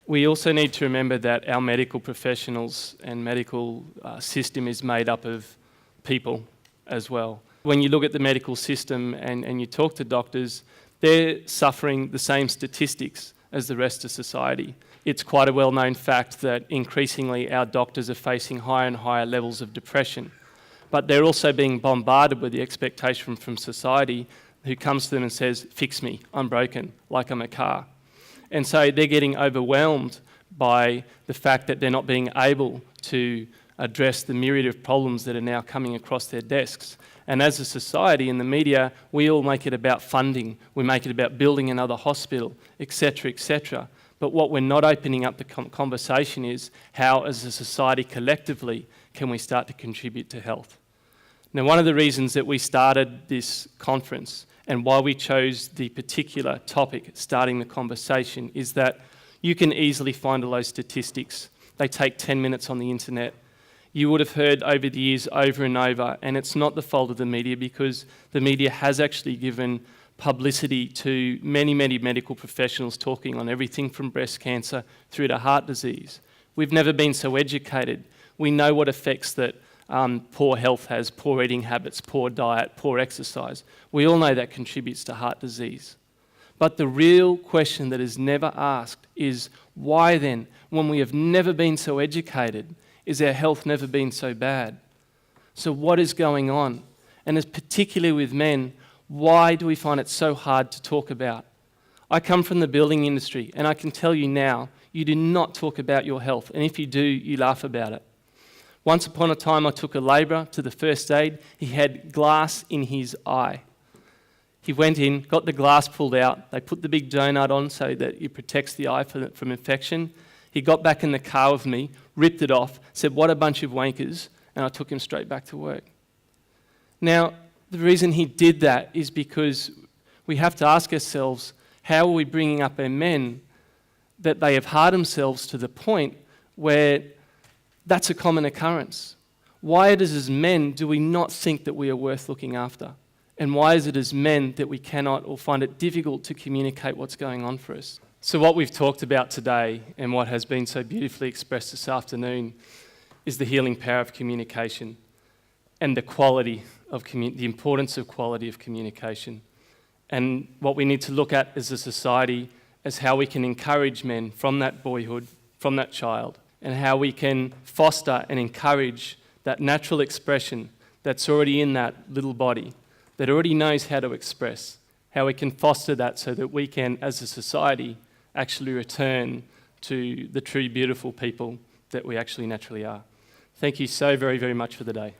We also need to remember that our medical professionals and medical system is made up of people as well. When you look at the medical system and you talk to doctors, they're suffering the same statistics as the rest of society. It's quite a well-known fact that increasingly our doctors are facing higher and higher levels of depression. But they're also being bombarded with the expectation from society who comes to them and says, fix me, I'm broken, like I'm a car. And so they're getting overwhelmed by the fact that they're not being able to address the myriad of problems that are now coming across their desks. And as a society in the media, we all make it about funding, we make it about building another hospital, etc., etc. But what we're not opening up the conversation is how, as a society collectively, can we start to contribute to health. Now, one of the reasons that we started this conference and why we chose the particular topic, starting the conversation, is that you can easily find all those statistics. They take 10 minutes on the internet. You would have heard over the years, over and over, and it's not the fault of the media because the media has actually given publicity to many, many medical professionals talking on everything from breast cancer through to heart disease. We've never been so educated. We know what effects that poor health has, poor eating habits, poor diet, poor exercise. We all know that contributes to heart disease. But the real question that is never asked is why then, when we have never been so educated, is our health never been so bad? So what is going on? And as particularly with men, why do we find it so hard to talk about? I come from the building industry and I can tell you now, you do not talk about your health. And if you do, you laugh about it. Once upon a time, I took a labourer to the first aid. He had glass in his eye. He went in, got the glass pulled out. They put the big donut on so that it protects the eye from infection. He got back in the car with me, ripped it off, said, what a bunch of wankers, and I took him straight back to work. Now, the reason he did that is because we have to ask ourselves, how are we bringing up our men that they have harmed themselves to the point where that's a common occurrence? Why it is as men do we not think that we are worth looking after? And why is it as men that we cannot or find it difficult to communicate what's going on for us? So what we've talked about today and what has been so beautifully expressed this afternoon is the healing power of communication and the quality of the importance of quality of communication. And what we need to look at as a society is how we can encourage men from that boyhood, from that child, and how we can foster and encourage that natural expression that's already in that little body, that already knows how to express, how we can foster that so that we can, as a society, actually return to the true beautiful people that we actually naturally are. Thank you so very, very much for the day.